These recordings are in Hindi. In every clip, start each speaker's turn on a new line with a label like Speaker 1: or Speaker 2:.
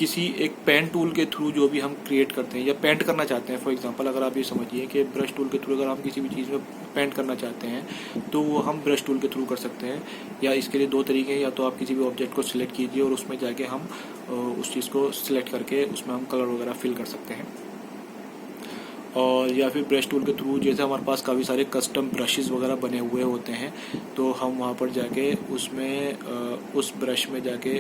Speaker 1: किसी एक पेन टूल के थ्रू जो भी हम क्रिएट करते हैं या पेंट करना चाहते हैं, फॉर एग्जांपल अगर आप ये समझिए कि ब्रश टूल के थ्रू अगर हम किसी भी चीज़ में पेंट करना चाहते हैं तो वो हम ब्रश टूल के थ्रू कर सकते हैं। या इसके लिए दो तरीके हैं, या तो आप किसी भी ऑब्जेक्ट को सिलेक्ट कीजिए और उसमें जाके हम उस चीज़ को सिलेक्ट करके उसमें हम कलर वगैरह फिल कर सकते हैं, और या फिर ब्रश टूल के थ्रू जैसे हमारे पास काफ़ी सारे कस्टम ब्रशेस वगैरह बने हुए होते हैं तो हम वहाँ पर जाके उसमें उस ब्रश में जाके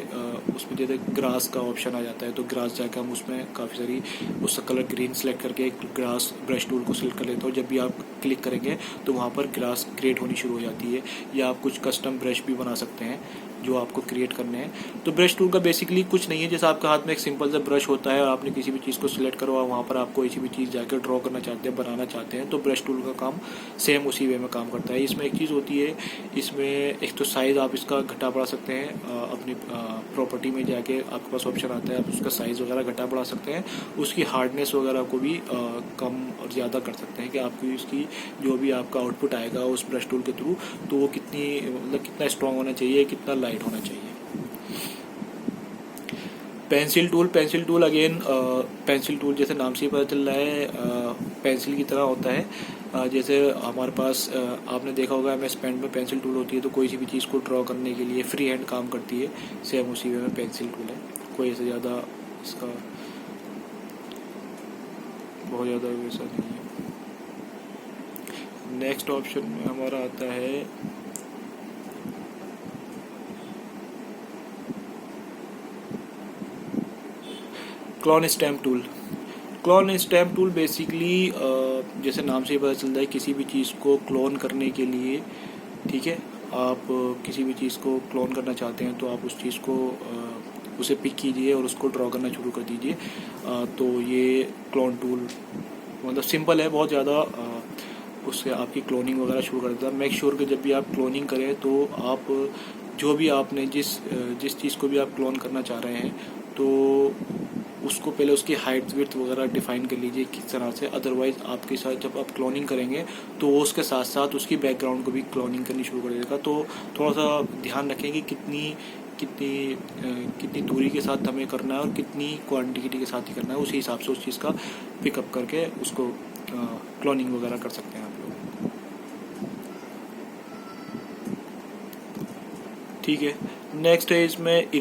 Speaker 1: उसमें जैसे ग्रास का ऑप्शन आ जाता है तो ग्रास जाके हम उसमें काफ़ी सारी उसका कलर ग्रीन सेलेक्ट करके एक ग्रास ब्रश टूल को सिलेक्ट कर लेते हो। जब भी आप क्लिक करेंगे तो वहाँ पर ग्रास क्रिएट होनी शुरू हो जाती है, या आप कुछ कस्टम ब्रश भी बना सकते हैं जो आपको क्रिएट करने हैं। तो ब्रश टूल का बेसिकली कुछ नहीं है, जैसे आपके हाथ में एक सिंपल सा ब्रश होता है और आपने किसी भी चीज़ को सिलेक्ट करवा, वहाँ पर आपको किसी भी चीज़ जाकर ड्रॉ करना चाहते हैं, बनाना चाहते हैं, तो ब्रश टूल का काम सेम उसी वे में काम करता है। इसमें एक चीज़ होती है, इसमें एक तो साइज़ आप इसका घटा बढ़ा सकते हैं, अपनी प्रॉपर्टी में जाके आपके पास ऑप्शन आता है, आप उसका साइज़ वगैरह घटा बढ़ा सकते हैं, उसकी हार्डनेस वगैरह को भी कम और ज़्यादा कर सकते हैं कि आपकी इसकी जो भी आपका आउटपुट आएगा उस ब्रश टूल के थ्रू तो वो कितनी मतलब कितना स्ट्रॉन्ग होना चाहिए, कितना लाइट होना चाहिए। Pencil tool again pencil tool जैसे नाम से ही पता चल रहा है पेंसिल की तरह होता है। जैसे हमारे पास आपने देखा होगा MS पेंट में पेंसिल टूल होती है तो कोई सी भी चीज़ को ड्रॉ करने के लिए फ्री हैंड काम करती है, सेम उसी वे में पेंसिल टूल है। कोई ऐसा ज़्यादा इसका बहुत ज़्यादा वैसा नहीं है। नेक्स्ट ऑप्शन में हमारा आता है क्लोन स्टैम्प टूल बेसिकली जैसे नाम से ही पता चलता है किसी भी चीज़ को क्लोन करने के लिए, ठीक है, आप किसी भी चीज़ को क्लोन करना चाहते हैं तो आप उस चीज़ को उसे पिक कीजिए और उसको ड्रॉ करना शुरू कर दीजिए। तो ये क्लोन टूल मतलब सिंपल है बहुत ज़्यादा, उससे आपकी क्लोनिंग वगैरह शुरू कर देता है। मेक श्योर कि जब भी आप क्लोनिंग करें तो आप जो भी आपने जिस चीज़ को भी आप क्लोन करना चाह रहे हैं तो उसको पहले उसकी हाइट विड्थ वगैरह डिफाइन कर लीजिए किस तरह से, अदरवाइज आपके साथ जब आप क्लोनिंग करेंगे तो उसके साथ साथ उसकी बैकग्राउंड को भी क्लोनिंग करनी शुरू कर देगा। तो थोड़ा सा ध्यान रखें कि कितनी दूरी के साथ हमें करना है और कितनी क्वांटिटी के साथ ही करना है, उसी हिसाब से उस चीज़ का पिकअप करके उसको क्लोनिंग वगैरह कर सकते हैं आप लोग। ठीक है, नेक्स्ट है इसमें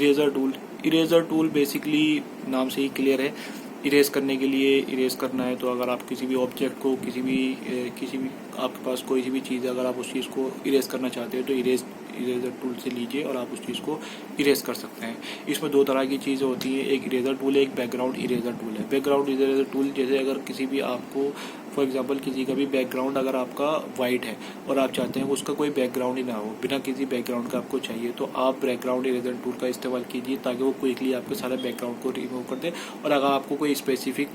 Speaker 1: इरेजर टूल बेसिकली नाम से ही क्लियर है, इरेज करने के लिए इरेज करना है। तो अगर आप किसी भी ऑब्जेक्ट को किसी भी आपके पास कोई सी भी चीज़ है, अगर आप उस चीज़ को इरेज करना चाहते हैं तो इरेजर टूल से लीजिए और आप उस चीज़ को इरेज कर सकते हैं। इसमें दो तरह की चीज़ें होती हैं, एक इरेजर टूल है, एक बैकग्राउंड इरेजर टूल है। बैकग्राउंड इरेजर टूल जैसे अगर किसी भी आपको फॉर एग्जांपल किसी का भी बैकग्राउंड अगर आपका वाइट है और आप चाहते हैं कि उसका कोई बैकग्राउंड ही ना हो, बिना किसी बैकग्राउंड का आपको चाहिए, तो आप बैकग्राउंड इरेजर टूल का इस्तेमाल कीजिए ताकि वो क्विकली आपके सारे बैकग्राउंड को रिमूव कर दे। और अगर आपको कोई स्पेसिफिक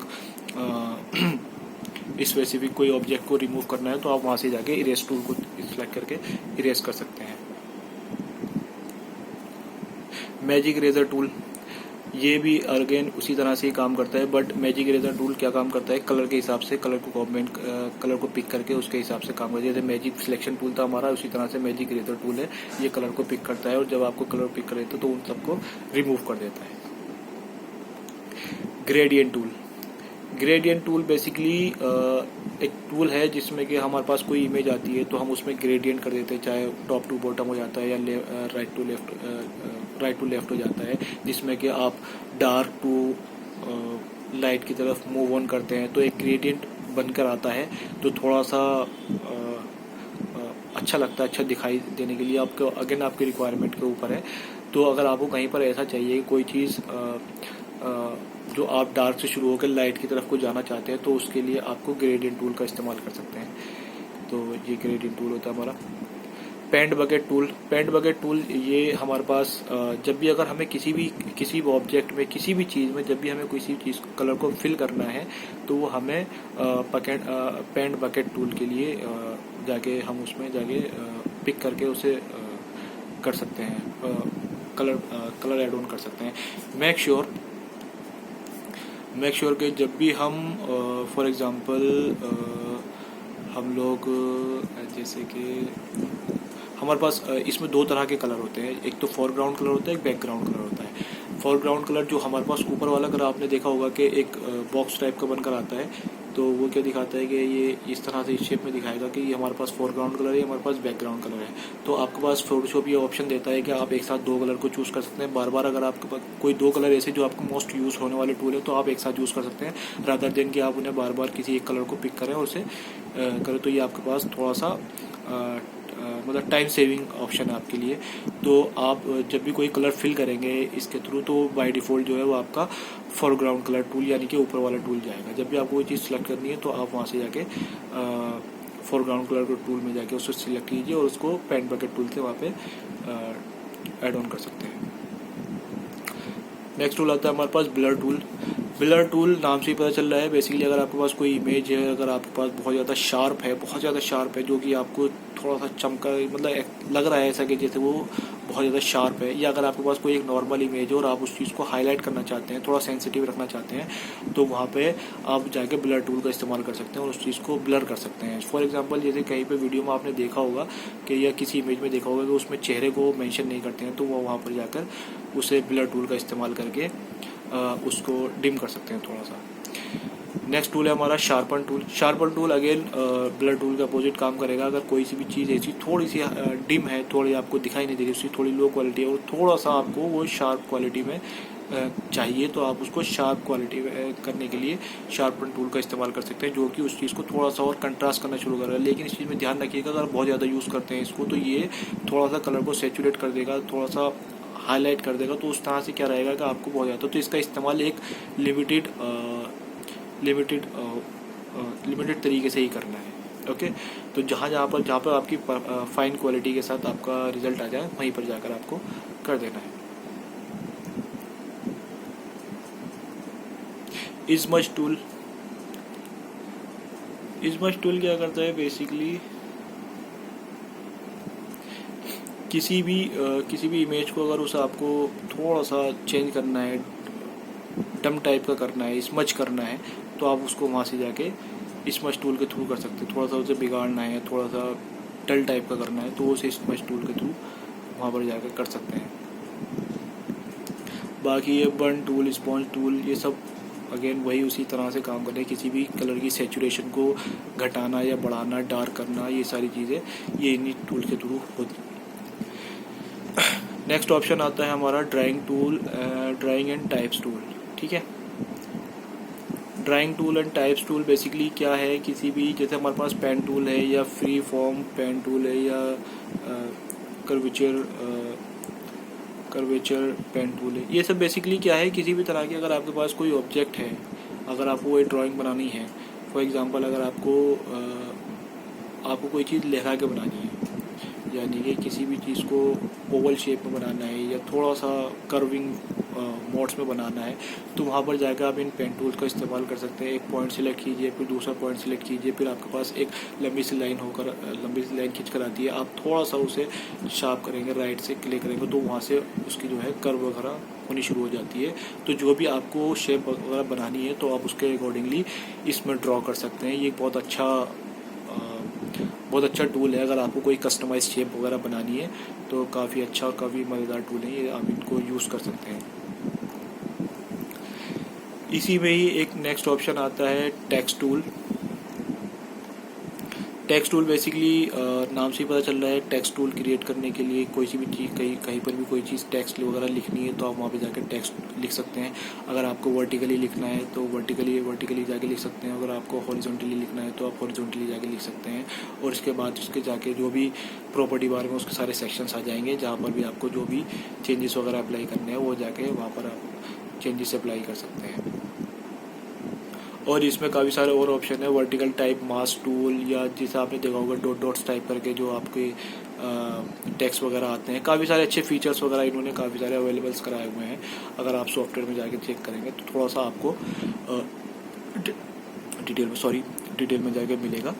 Speaker 1: कोई ऑब्जेक्ट को रिमूव करना है तो आप वहाँ से जाके इरेज टूल को सिलेक्ट करके इरेज कर सकते हैं। मैजिक इरेजर टूल ये भी अगेन उसी तरह से ही काम करता है, बट मैजिक इरेजर टूल क्या काम करता है, कलर के हिसाब से कलर को पिक करके उसके हिसाब से काम करता है। जैसे मैजिक सिलेक्शन टूल था हमारा, उसी तरह से मैजिक इरेजर टूल है, ये कलर को पिक करता है और जब आपको कलर पिक कर देता है तो उन सबको रिमूव कर देता है। ग्रेडियंट टूल बेसिकली एक टूल है जिसमें कि हमारे पास कोई इमेज आती है तो हम उसमें ग्रेडियंट कर देते हैं, चाहे टॉप टू बॉटम हो जाता है या राइट टू लेफ्ट हो जाता है, जिसमें कि आप डार्क टू लाइट की तरफ मूव ऑन करते हैं तो एक ग्रेडियंट बनकर आता है। तो थोड़ा सा अच्छा लगता है, अच्छा दिखाई देने के लिए आपको अगेन आपके रिक्वायरमेंट के ऊपर है। तो अगर आपको कहीं पर ऐसा चाहिए कोई चीज़ जो आप डार्क से शुरू होकर लाइट की तरफ को जाना चाहते हैं तो उसके लिए आपको ग्रेडियंट टूल का इस्तेमाल कर सकते हैं। तो ये ग्रेडियंट टूल होता है हमारा। पेंट बकेट टूल ये हमारे पास जब भी अगर हमें किसी भी ऑब्जेक्ट में किसी भी चीज़ में जब भी हमें किसी चीज़ कलर को फिल करना है तो वो हमें पेंट बकेट टूल के लिए जाके हम उसमें जाके पिक करके उसे कर सकते हैं, कलर एड ऑन कर सकते हैं। मेक श्योर कि जब भी हम फॉर एग्जांपल हम लोग जैसे कि हमारे पास इसमें दो तरह के कलर होते हैं, एक तो फोरग्राउंड कलर होता है, एक बैकग्राउंड कलर होता है। फोरग्राउंड कलर जो हमारे पास ऊपर वाला कलर आपने देखा होगा कि एक बॉक्स टाइप का बनकर आता है, तो वो क्या दिखाता है कि ये इस तरह से इस शेप में दिखाएगा कि ये हमारे पास फोरग्राउंड कलर है, हमारे पास बैकग्राउंड कलर है। तो आपके पास फोटोशॉप ये ऑप्शन देता है कि आप एक साथ दो कलर को चूज़ कर सकते हैं। बार बार अगर आपके पास कोई दो कलर ऐसे जो आपको मोस्ट यूज़ होने वाले टूल है तो आप एक साथ यूज़ कर सकते हैं, रादर देन कि आप उन्हें बार बार किसी एक कलर को पिक करें और उसे करें। तो ये आपके पास थोड़ा सा मतलब टाइम सेविंग ऑप्शन है आपके लिए। तो आप जब भी कोई कलर फिल करेंगे इसके थ्रू तो बाय डिफ़ॉल्ट जो है वो आपका फोरग्राउंड कलर टूल यानी कि ऊपर वाला टूल जाएगा। जब भी आपको कोई चीज़ सेलेक्ट करनी है तो आप वहाँ से जाके फोरग्राउंड कलर के टूल में जाके उसको सिलेक्ट कीजिए और उसको पेंट बकेट टूल से वहाँ पे ऐड ऑन कर सकते हैं। नेक्स्ट टूल आता है हमारे पास ब्लर टूल। ब्लर टूल नाम से ही पता चल रहा है, बेसिकली अगर आपके पास कोई इमेज है, अगर आपके पास बहुत ज़्यादा शार्प है जो कि आपको थोड़ा सा चमका मतलब लग रहा है ऐसा कि जैसे वो बहुत ज़्यादा शार्प है, या अगर आपके पास कोई एक नॉर्मल इमेज है और आप उस चीज़ को हाईलाइट करना चाहते हैं, थोड़ा सेंसिटिव रखना चाहते हैं, तो वहाँ पे आप जाके ब्लर टूल का इस्तेमाल कर सकते हैं और उस चीज़ को ब्लर कर सकते हैं। फॉर एग्जांपल जैसे कहीं पे वीडियो में आपने देखा होगा कि या किसी इमेज में देखा होगा कि उसमें चेहरे को मेंशन नहीं करते हैं, तो वो वहाँ पर जाकर उसे ब्लर टूल का इस्तेमाल करके उसको डिम कर सकते हैं थोड़ा सा। नेक्स्ट टूल है हमारा sharpen tool. Sharpen tool again blur tool के अपोजिट काम करेगा। अगर कोई सी भी चीज़ ऐसी थोड़ी सी डिम है, थोड़ी आपको दिखाई नहीं दे रही, उसकी थोड़ी लो क्वालिटी है और थोड़ा सा आपको वो शार्प क्वालिटी में चाहिए, तो आप उसको शार्प क्वालिटी करने के लिए शार्पन टूल का इस्तेमाल कर सकते हैं, जो कि उस चीज़ को थोड़ा सा और कंट्रास्ट करना शुरू कर रहा है। लेकिन इस चीज़ में ध्यान रखिएगा, अगर बहुत ज़्यादा यूज़ करते हैं इसको तो ये थोड़ा सा कलर को सेचुरेट कर देगा, थोड़ा सा हाईलाइट कर देगा, तो उस तरह से क्या रहेगा कि आपको बहुत ज़्यादा, तो इसका इस्तेमाल एक लिमिटेड तरीके से ही करना है। ओके, तो जहाँ पर आपकी फाइन क्वालिटी के साथ आपका रिजल्ट आ जाए वहीं पर जाकर आपको कर देना है। इजमच टूल क्या करता है, बेसिकली किसी भी इमेज को अगर उसे आपको थोड़ा सा चेंज करना है, डम टाइप का करना है, स्मच करना है, तो आप उसको वहाँ से जाके स्मच टूल के थ्रू कर सकते हैं। थोड़ा सा उसे बिगाड़ना है, थोड़ा सा डल टाइप का करना है, तो उसे स्मच टूल के थ्रू वहाँ पर जाकर कर सकते हैं। बाकी ये बर्न टूल, स्पॉन्ज टूल, ये सब अगेन वही उसी तरह से काम करते हैं। किसी भी कलर की सेचुरेशन को घटाना या बढ़ाना, डार्क करना, ये सारी चीज़ें ये इन्हीं टूल के थ्रू होती हैं। नेक्स्ट ऑप्शन आता है हमारा ड्राइंग एंड टाइप्स टूल। ठीक है, drawing tool and types tool basically क्या है, किसी भी जैसे हमारे पास पेन टूल है या फ्री फॉर्म पेन टूल है या कर्वेचर पेन टूल है, ये सब बेसिकली क्या है, किसी भी तरह की अगर आपके पास कोई ऑब्जेक्ट है, अगर आपको कोई ड्राइंग बनानी है, फॉर एग्जांपल अगर आपको कोई चीज़ लहरा के बनानी है, यानी कि किसी भी चीज़ को ओवल शेप में बनाना है या थोड़ा सा कर्विंग मोड्स में बनाना है, तो वहाँ पर जाकर आप इन पेन टूल्स का इस्तेमाल कर सकते हैं। एक पॉइंट सिलेक्ट कीजिए, फिर दूसरा पॉइंट सिलेक्ट कीजिए, फिर आपके पास एक लंबी सी लाइन खींच कर आती है, आप थोड़ा सा उसे शार्प करेंगे, राइट से क्लिक करेंगे, तो वहाँ से उसकी जो है कर्व वगैरह होनी शुरू हो जाती है। तो जो भी आपको शेप वगैरह बनानी है तो आप उसके अकॉर्डिंगली इसमें ड्रॉ कर सकते हैं। ये बहुत अच्छा टूल है। अगर आपको कोई कस्टमाइज शेप वगैरह बनानी है तो काफ़ी अच्छा और काफ़ी मज़ेदार टूल है ये, आप इनको यूज़ कर सकते हैं। इसी में ही एक नेक्स्ट ऑप्शन आता है text tool. Text tool basically नाम से ही पता चल रहा है, टेक्स्ट टूल क्रिएट करने के लिए कोई सी भी चीज़ कहीं पर भी कोई चीज़ टेक्स्ट वगैरह लिखनी है तो आप वहाँ पे जाकर टेक्स्ट लिख सकते हैं। अगर आपको वर्टिकली लिखना है तो वर्टिकली जाके लिख सकते हैं। अगर आपको हॉरिजॉन्टली लिखना है तो आप हॉरिजॉन्टली जाके लिख सकते हैं। और इसके बाद उसके जाके जो भी प्रॉपर्टी बार में उसके सारे सेक्शंस आ जाएंगे, जहाँ पर भी आपको जो भी चेंजेस वगैरह अप्लाई करने हैं वो जाके वहाँ पर आप चेंजेस अप्लाई कर सकते हैं। और इसमें काफ़ी सारे और ऑप्शन है, वर्टिकल टाइप मास्क टूल, या जैसे आपने देखा होगा डॉट्स टाइप करके जो आपके टेक्स्ट वगैरह आते हैं। काफ़ी सारे अच्छे फीचर्स वगैरह इन्होंने काफ़ी सारे अवेलेबल्स कराए हुए हैं। अगर आप सॉफ्टवेयर में जाके चेक करेंगे तो थोड़ा सा आपको डिटेल में जाके मिलेगा।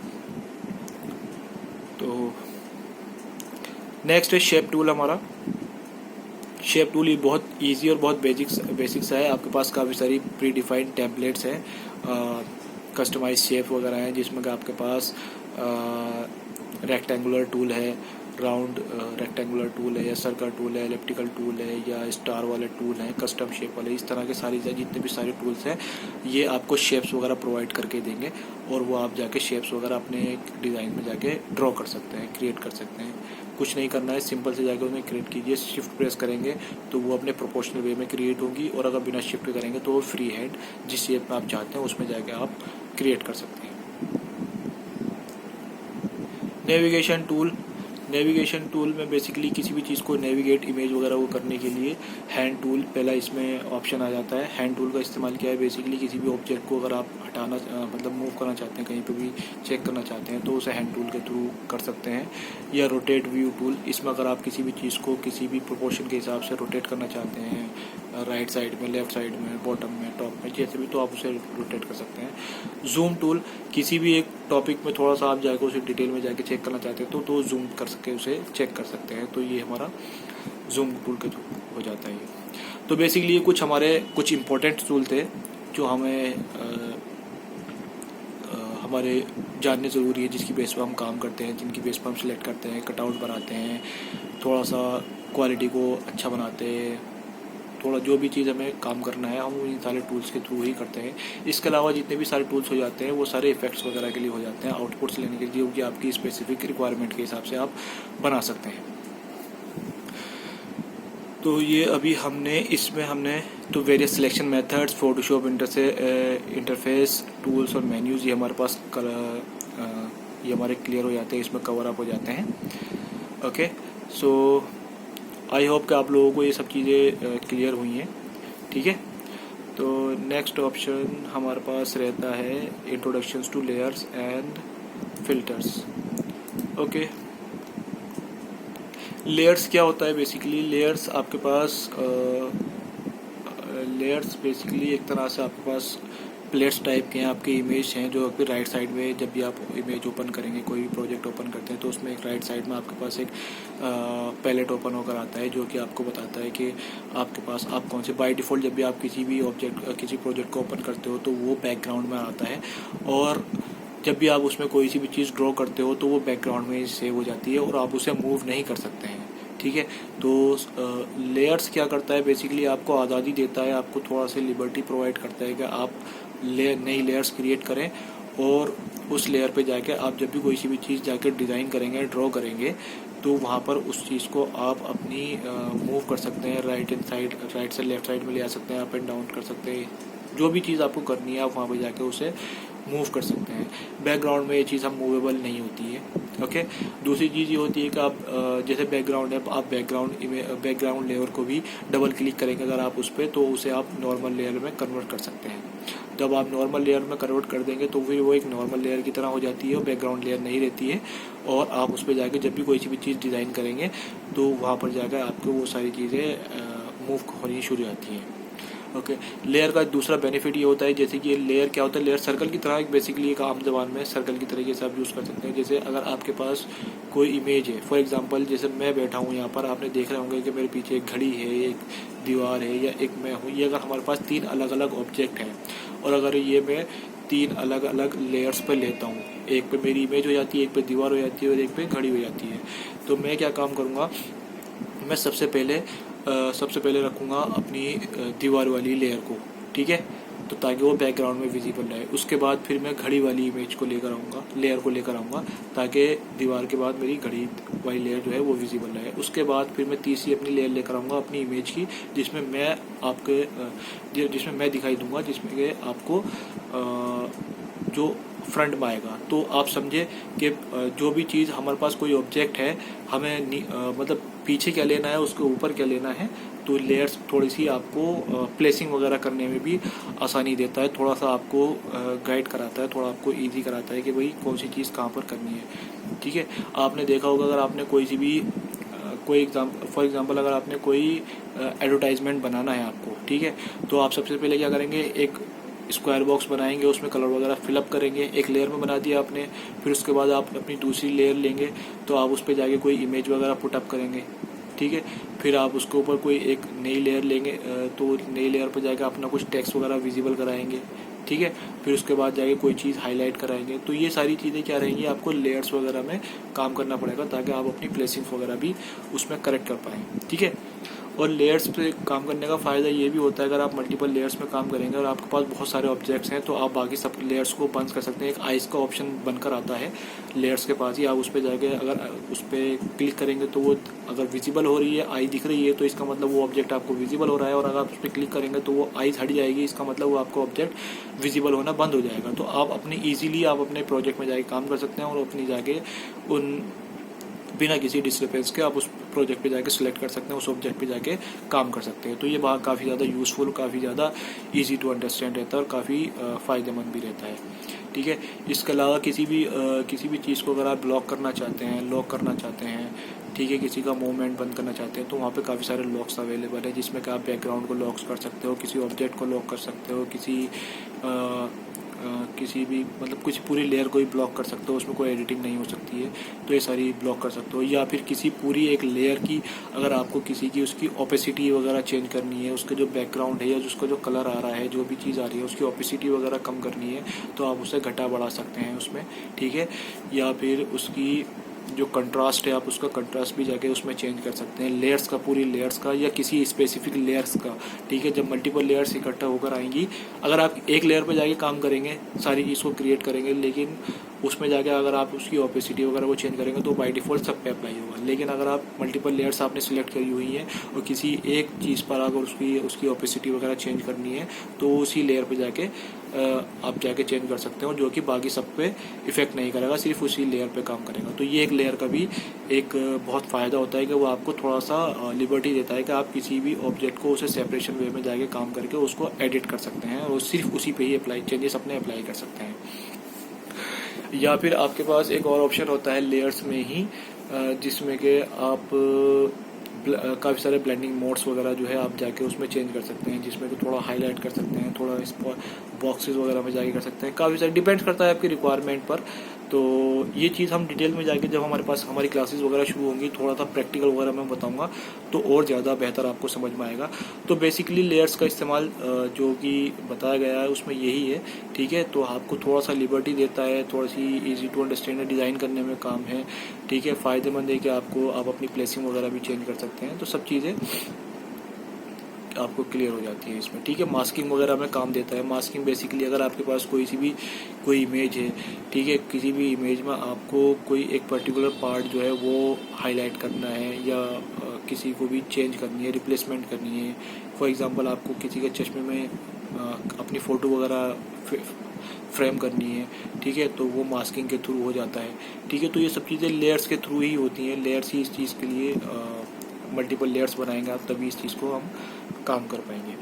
Speaker 1: तो नेक्स्ट है शेप टूल हमारा। शेप टूल ये बहुत इजी और बहुत बेसिक सा है। आपके पास काफ़ी सारी प्री डिफाइंड टेम्पलेट्स हैं, कस्टमाइज शेप वगैरह हैं, जिसमें कि आपके पास रेक्टेंगुलर टूल है, राउंड रेक्टेंगुलर टूल है या सर्कल टूल है, एलिप्टिकल टूल है या स्टार वाले टूल हैं, कस्टम शेप वाले, इस तरह के सारी जितने भी सारे टूल्स हैं ये आपको शेप्स वगैरह प्रोवाइड करके देंगे और वो आप जाके शेप्स वगैरह अपने डिज़ाइन में जाके ड्रॉ कर सकते हैं, क्रिएट कर सकते हैं। कुछ नहीं करना है, सिंपल से जाकर उन्हें क्रिएट कीजिए। शिफ्ट प्रेस करेंगे तो वो अपने प्रोपोर्शनल वे में क्रिएट होगी और अगर बिना शिफ्ट करेंगे तो वो फ्री हैंड जिस शेप में आप चाहते हैं उसमें जाके आप क्रिएट कर सकते हैं। नेविगेशन टूल में बेसिकली किसी भी चीज़ को नेविगेट इमेज वगैरह वो करने के लिए हैंड टूल पहला इसमें ऑप्शन आ जाता है। हैंड टूल का इस्तेमाल किया है बेसिकली किसी भी ऑब्जेक्ट को अगर आप हटाना मतलब मूव करना चाहते हैं, कहीं पे भी चेक करना चाहते हैं तो उसे हैंड टूल के थ्रू कर सकते हैं। या रोटेट व्यू टूल, इसमें अगर आप किसी भी चीज़ को किसी भी प्रोपोर्शन के हिसाब से रोटेट करना चाहते हैं, राइट साइड में, लेफ्ट साइड में, बॉटम में, टॉप में, जैसे भी, तो आप उसे रोटेट कर सकते हैं। जूम टूल, किसी भी एक टॉपिक में थोड़ा सा आप जाकर उसे डिटेल में जाके चेक करना चाहते हैं तो जूम कर सके उसे चेक कर सकते हैं। तो ये हमारा जूम टूल के थ्रू हो जाता है ये। तो बेसिकली ये कुछ इंपॉर्टेंट टूल थे जो हमारे जानने ज़रूरी है, जिसकी बेस पर हम काम करते हैं, जिनकी बेस पर हम सिलेक्ट करते हैं, कटआउट बनाते हैं, थोड़ा सा क्वालिटी को अच्छा बनाते हैं, थोड़ा जो भी चीज़ हमें काम करना है हम इन सारे टूल्स के थ्रू ही करते हैं। इसके अलावा जितने भी सारे टूल्स हो जाते हैं वो सारे इफेक्ट्स वगैरह के लिए हो जाते हैं, आउटपुट्स लेने के लिए, जो कि आपकी स्पेसिफिक रिक्वायरमेंट के हिसाब से आप बना सकते हैं। तो ये अभी हमने तो various selection methods, Photoshop interface, tools और मेन्यूज़ ये हमारे पास ये हमारे क्लियर हो जाते हैं, इसमें कवर अप हो जाते हैं। ओके, सो आई होप कि आप लोगों को ये सब चीज़ें क्लियर हुई हैं। ठीक है, तो नेक्स्ट ऑप्शन हमारे पास रहता है introductions two layers and filters. Okay, layers क्या होता है बेसिकली? लेयर्स आपके पास लेयर्स बेसिकली एक तरह से आपके पास प्लेट्स टाइप के हैं, आपके इमेज हैं जो आपके राइट साइड में, जब भी आप इमेज ओपन करेंगे, कोई भी प्रोजेक्ट ओपन करते हैं तो उसमें एक राइट साइड में आपके पास एक पैलेट ओपन होकर आता है जो कि आपको बताता है कि आपके पास आप कौन से, बाय डिफ़ॉल्ट जब भी आप किसी भी किसी प्रोजेक्ट को ओपन करते हो तो वो बैकग्राउंड में आता है और जब भी आप उसमें कोई सी भी चीज़ ड्रॉ करते हो तो वो बैकग्राउंड में सेव हो जाती है और आप उसे मूव नहीं कर सकते हैं। ठीक है, तो लेयर्स क्या करता है बेसिकली? आपको आज़ादी देता है, आपको थोड़ा सा लिबर्टी प्रोवाइड करता है कि आप नई लेयर्स क्रिएट करें और उस लेयर पे जाके आप जब भी कोई सी भी चीज़ जाकर डिज़ाइन करेंगे, ड्रॉ करेंगे तो वहाँ पर उस चीज़ को आप अपनी मूव कर सकते हैं, राइट से लेफ्ट साइड में ले आ सकते हैं, अप एंड डाउन कर सकते हैं, जो भी चीज़ आपको करनी है आप वहाँ पर जाके उसे मूव कर सकते हैं। बैकग्राउंड में ये चीज़ हम मूवेबल नहीं होती है। ओके, दूसरी चीज़ ये होती है कि आप जैसे बैकग्राउंड है, आप बैकग्राउंड लेयर को भी डबल क्लिक करेंगे अगर आप उस पर, तो उसे आप नॉर्मल लेयर में कन्वर्ट कर सकते हैं। जब आप नॉर्मल लेयर में कन्वर्ट कर देंगे तो फिर वो एक नॉर्मल लेयर की तरह हो जाती है और बैकग्राउंड लेयर नहीं रहती है और आप उस पर जाके जब भी कोई सी भी चीज़ डिज़ाइन करेंगे तो वहाँ पर जाकर आपको वो सारी चीज़ें मूव होनी शुरू हो जाती हैं। ओके, लेयर का दूसरा बेनिफिट ये होता है, जैसे कि लेयर क्या होता है, लेयर सर्कल की तरह बेसिकली एक आम जबान में सर्कल की तरीके से आप यूज़ कर सकते हैं। जैसे अगर आपके पास कोई इमेज है, फॉर एग्जांपल जैसे मैं बैठा हूँ यहाँ पर, आपने देख रहे होंगे कि मेरे पीछे एक घड़ी है, एक दीवार है या एक मैं हूँ। ये अगर हमारे पास 3 अलग अलग ऑब्जेक्ट हैं और अगर ये मैं 3 अलग अलग लेयर्स पर लेता हूँ, एक पे मेरी इमेज हो जाती है, एक पे दीवार हो जाती है और एक पे घड़ी हो जाती है, तो मैं क्या काम करूँगा, मैं सबसे पहले रखूँगा अपनी दीवार वाली लेयर को। ठीक है, तो ताकि वो बैकग्राउंड में विजिबल रहे। उसके बाद फिर मैं घड़ी वाली इमेज को लेयर को लेकर आऊँगा ताकि दीवार के बाद मेरी घड़ी वाली लेयर जो है वो विजिबल रहे। उसके बाद फिर मैं तीसरी अपनी लेयर लेकर आऊँगा अपनी इमेज की, जिसमें मैं दिखाई दूँगा, जिसमें कि आपको जो फ्रंट में आएगा। तो आप समझे कि जो भी चीज़ हमारे पास कोई ऑब्जेक्ट है, हमें मतलब पीछे क्या लेना है, उसके ऊपर क्या लेना है, तो लेयर्स थोड़ी सी आपको प्लेसिंग वगैरह करने में भी आसानी देता है, थोड़ा सा आपको गाइड कराता है, थोड़ा आपको इजी कराता है कि भाई कौन सी चीज़ कहाँ पर करनी है। ठीक है, आपने देखा होगा अगर आपने कोई सी भी फॉर एग्जांपल अगर आपने कोई एडवर्टाइजमेंट बनाना है आपको, ठीक है, तो आप सबसे पहले क्या करेंगे, एक स्क्वायर बॉक्स बनाएंगे, उसमें कलर वगैरह फिलअप करेंगे, एक लेयर में बना दिया आपने। फिर उसके बाद आप अपनी दूसरी लेयर लेंगे तो आप उस पर जाके कोई इमेज वगैरह पुटअप करेंगे। ठीक है। फिर आप उसके ऊपर कोई एक नई लेयर लेंगे, तो नई लेयर पर जाकर अपना कुछ टेक्स्ट वगैरह विजिबल कराएंगे, ठीक है। फिर उसके बाद जाके कोई चीज़ हाईलाइट कराएंगे। तो ये सारी चीज़ें क्या रहेंगी, आपको लेयर्स वगैरह में काम करना पड़ेगा ताकि आप अपनी प्लेसिंग्स वगैरह भी उसमें करेक्ट कर पाएँ, ठीक है। और लेयर्स पे काम करने का फ़ायदा ये भी होता है, अगर आप मल्टीपल लेयर्स में काम करेंगे और आपके पास बहुत सारे ऑब्जेक्ट्स हैं, तो आप बाकी सब लेयर्स को बंद कर सकते हैं। एक आइस का ऑप्शन बनकर आता है लेयर्स के पास ही, आप उस पर जाके अगर उस पर क्लिक करेंगे तो वो अगर विजिबल हो रही है, आई दिख रही है, तो इसका मतलब वो ऑब्जेक्ट आपको विजिबल हो रहा है। और अगर आप उस पर क्लिक करेंगे तो वो आइज हट जाएगी, इसका मतलब वो आपको ऑब्जेक्ट विजिबल होना बंद हो जाएगा। तो आप अपनी ईजिली आप अपने प्रोजेक्ट में जाके काम कर सकते हैं और अपनी जाके उन बिना किसी डिस्टर्बेंस के आप उस प्रोजेक्ट पे जाके सिलेक्ट कर सकते हैं, उस ऑब्जेक्ट पे जाके काम कर सकते हैं। तो ये बात काफ़ी ज़्यादा यूज़फुल, काफ़ी ज़्यादा इजी टू अंडरस्टैंड रहता है और काफ़ी फ़ायदेमंद भी रहता है, ठीक है। इसके अलावा किसी भी चीज़ को अगर आप ब्लॉक करना चाहते हैं, लॉक करना चाहते हैं, ठीक है, किसी का मूवमेंट बंद करना चाहते हैं, तो वहाँ पे काफ़ी सारे लॉक्स अवेलेबल है, जिसमें कि आप बैकग्राउंड को लॉक कर सकते हो, किसी ऑब्जेक्ट को लॉक कर सकते हो, किसी भी मतलब कुछ पूरी लेयर को ही ब्लॉक कर सकते हो, उसमें कोई एडिटिंग नहीं हो सकती है, तो ये सारी ब्लॉक कर सकते हो। या फिर किसी पूरी एक लेयर की अगर आपको किसी की उसकी ओपेसिटी वगैरह चेंज करनी है, उसका जो बैकग्राउंड है या उसका जो कलर आ रहा है, जो भी चीज़ आ रही है, उसकी ओपेसिटी वगैरह कम करनी है, तो आप उसे घटा बढ़ा सकते हैं उसमें, ठीक है। या फिर उसकी जो कंट्रास्ट है, आप उसका कंट्रास्ट भी जाके उसमें चेंज कर सकते हैं, लेयर्स का, पूरी लेयर्स का या किसी स्पेसिफिक लेयर्स का, ठीक है। जब मल्टीपल लेयर्स इकट्ठा होकर आएंगी, अगर आप एक लेयर पे जाके काम करेंगे, सारी चीज़ को क्रिएट करेंगे, लेकिन उसमें जाके अगर आप उसकी ओपेसिटी वगैरह को चेंज करेंगे तो बाय डिफ़ॉल्ट सब पे अप्लाई होगा। लेकिन अगर आप मल्टीपल लेयर्स आपने सिलेक्ट करी हुई हैं और किसी एक चीज़ पर अगर उसकी ओपेसिटी वगैरह चेंज करनी है, तो उसी लेयर पे जाके आप जाके चेंज कर सकते हो, जो कि बाकी सब पे इफेक्ट नहीं करेगा, सिर्फ उसी लेयर पे काम करेगा। तो ये एक लेयर का भी एक बहुत फ़ायदा होता है कि वो आपको थोड़ा सा लिबर्टी देता है कि आप किसी भी ऑब्जेक्ट को उसे सेपरेशन वे में जाके काम करके उसको एडिट कर सकते हैं और सिर्फ उसी पे ही चेंजेस अपने अप्लाई कर सकते हैं। या फिर आपके पास एक और ऑप्शन होता है लेयर्स में ही, जिसमें कि आप काफ़ी सारे ब्लेंडिंग मोड्स वगैरह जो है आप जाके उसमें चेंज कर सकते हैं, जिसमें कि थोड़ा हाईलाइट कर सकते हैं, थोड़ा इस बॉक्सेस वगैरह में जाके कर सकते हैं। काफ़ी सारे डिपेंड करता है आपकी रिक्वायरमेंट पर। तो ये चीज़ हम डिटेल में जाके जब हमारे पास हमारी क्लासेस वगैरह शुरू होंगी, थोड़ा सा प्रैक्टिकल वगैरह मैं बताऊंगा, तो और ज़्यादा बेहतर आपको समझ में आएगा। तो बेसिकली लेयर्स का इस्तेमाल जो कि बताया गया है उसमें यही है, ठीक है। तो आपको थोड़ा सा लिबर्टी देता है, थोड़ी सी इजी टू अंडरस्टैंड डिज़ाइन करने में काम है, ठीक है। फ़ायदेमंद है कि आप अपनी प्लेसिंग वगैरह भी चेंज कर सकते हैं, तो सब चीज़ें आपको क्लियर हो जाती है इसमें, ठीक है। मास्किंग वगैरह में काम देता है। मास्किंग बेसिकली अगर आपके पास कोई इमेज है, ठीक है, किसी भी इमेज में आपको कोई एक पर्टिकुलर पार्ट जो है वो हाईलाइट करना है या किसी को भी चेंज करनी है, रिप्लेसमेंट करनी है। फॉर एग्जांपल आपको किसी के चश्मे में अपनी फ़ोटो वगैरह फ्रेम करनी है, ठीक है, तो वो मास्किंग के थ्रू हो जाता है, ठीक है। तो ये सब चीज़ें लेयर्स के थ्रू ही होती हैं। लेयर्स ही इस चीज़ के लिए मल्टीपल लेयर्स बनाएंगे आप, तभी इस चीज़ को हम काम कर पाएंगे।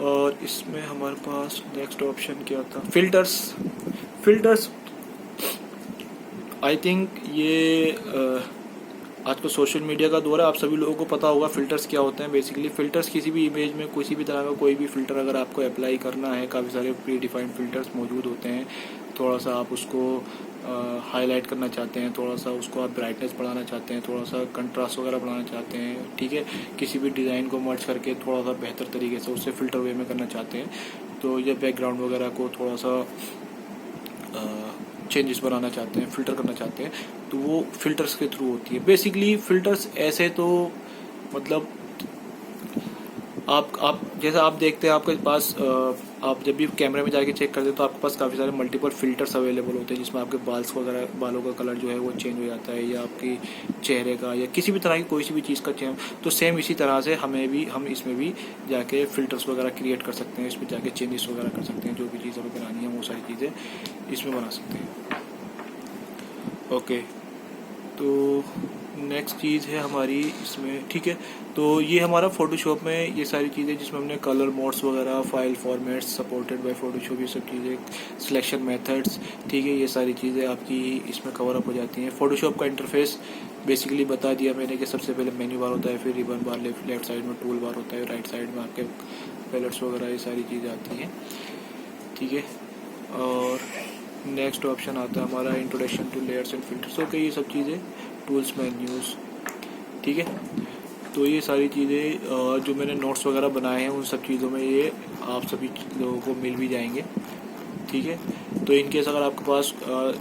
Speaker 1: और इसमें हमारे पास नेक्स्ट ऑप्शन क्या था, फिल्टर्स आई थिंक ये आज को सोशल मीडिया का दौर है, आप सभी लोगों को पता होगा फिल्टर्स क्या होते हैं। बेसिकली फिल्टर्स किसी भी इमेज में किसी भी तरह का कोई भी फिल्टर अगर आपको अप्लाई करना है, काफ़ी सारे प्री डिफाइंड फिल्टर्स मौजूद होते हैं। थोड़ा सा आप उसको हाईलाइट करना चाहते हैं, थोड़ा सा उसको आप ब्राइटनेस बढ़ाना चाहते हैं, थोड़ा सा कंट्रास्ट वगैरह बढ़ाना चाहते हैं, ठीक है। किसी भी डिज़ाइन को मर्ज करके थोड़ा सा बेहतर तरीके से उससे फ़िल्टर वे में करना चाहते हैं, तो ये बैकग्राउंड वगैरह को थोड़ा सा चेंजेस बनाना चाहते हैं, फ़िल्टर करना चाहते हैं, तो वो फिल्टर्स के थ्रू होती है। बेसिकली फ़िल्टर्स ऐसे तो मतलब आप जैसा आप देखते हैं आपके पास आप जब भी कैमरे में जाके चेक करते हैं तो आपके पास काफ़ी सारे मल्टीपल फ़िल्टर्स अवेलेबल होते हैं, जिसमें आपके बालों का कलर जो है वो चेंज हो जाता है, या आपकी चेहरे का या किसी भी तरह की कोई सी भी चीज़ का चेंज। तो सेम इसी तरह से हम इसमें भी जाके फ़िल्टर्स वगैरह क्रिएट कर सकते हैं, इसमें जाके चेंजेस वगैरह कर सकते हैं, जो भी चीज़ हमें बनानी है वो सारी चीज़ें इसमें बना सकते हैं। ओके, तो नेक्स्ट चीज़ है हमारी इसमें, ठीक है। तो ये हमारा फ़ोटोशॉप में ये सारी चीज़ें जिसमें हमने कलर मोड्स वगैरह, file formats supported by Photoshop, ये सब चीज़ें, सिलेक्शन मेथड्स, ठीक है, ये सारी चीज़ें आपकी इसमें कवर अप हो जाती हैं। फ़ोटोशॉप का इंटरफेस बेसिकली बता दिया मैंने कि सबसे पहले मेन्यू बार होता है, फिर रिबन बार, लेफ्ट साइड में टूल बार होता है, राइट साइड में आपके पैलेट्स वगैरह ये सारी चीज़ें आती हैं, ठीक है। और नेक्स्ट ऑप्शन आता है हमारा introduction two layers and filters. Okay, ये सब चीज़ें टूल्स मेन्यूज़, ठीक है। तो ये सारी चीज़ें जो मैंने नोट्स वगैरह बनाए हैं उन सब चीज़ों में ये आप सभी लोगों को मिल भी जाएंगे, ठीक है। तो इनकेस अगर आपके पास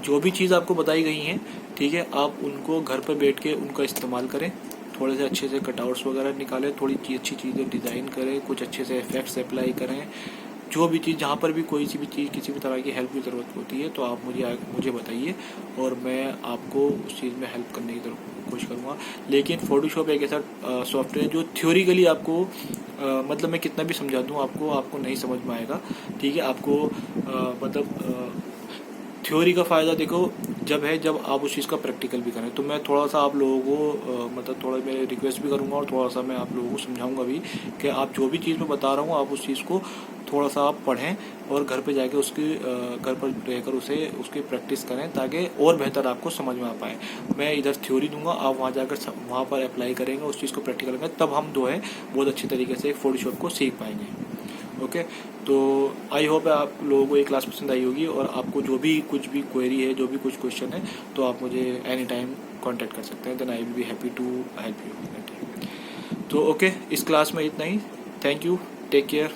Speaker 1: जो भी चीज़ आपको बताई गई हैं, ठीक है, आप उनको घर पर बैठ के उनका इस्तेमाल करें, थोड़े से अच्छे से कटआउट्स वगैरह निकालें, थोड़ी अच्छी चीज़ें डिज़ाइन करें, कुछ अच्छे से इफेक्ट्स अप्लाई करें। जो भी चीज़, जहाँ पर भी कोई सी भी चीज़, किसी भी तरह की हेल्प की ज़रूरत होती है तो आप मुझे बताइए और मैं आपको उस चीज़ में हेल्प करने की कोशिश करूँगा। लेकिन फोटोशॉप एक ऐसा सॉफ्टवेयर जो थ्योरिकली आपको मतलब मैं कितना भी समझा दूँ आपको नहीं समझ में आएगा, ठीक है। आपको मतलब थ्योरी का फ़ायदा देखो जब आप उस चीज़ का प्रैक्टिकल भी करें। तो मैं थोड़ा सा आप लोगों को मतलब थोड़ा मैं रिक्वेस्ट भी करूँगा और थोड़ा सा मैं आप लोगों को समझाऊँगा भी कि आप जो भी चीज़ मैं बता रहा हूँ आप उस चीज़ को थोड़ा सा आप पढ़ें और घर पे जाके घर पर रहकर उसकी प्रैक्टिस करें ताकि और बेहतर आपको समझ में आ पाए। मैं इधर थ्योरी दूंगा, आप वहाँ जाकर वहाँ पर अप्लाई करेंगे, उस चीज़ को प्रैक्टिकल करेंगे, तब हम जो है बहुत अच्छी तरीके से फोटोशॉप को सीख पाएंगे। ओके, तो आई होप आप लोगों को ये क्लास पसंद आई होगी और आपको जो भी कुछ भी क्वेरी है, जो भी कुछ क्वेश्चन है, तो आप मुझे एनी टाइम कॉन्टैक्ट कर सकते हैं। Then I will be happy to help you. तो ओके, इस क्लास में इतना ही। Thank you, take care.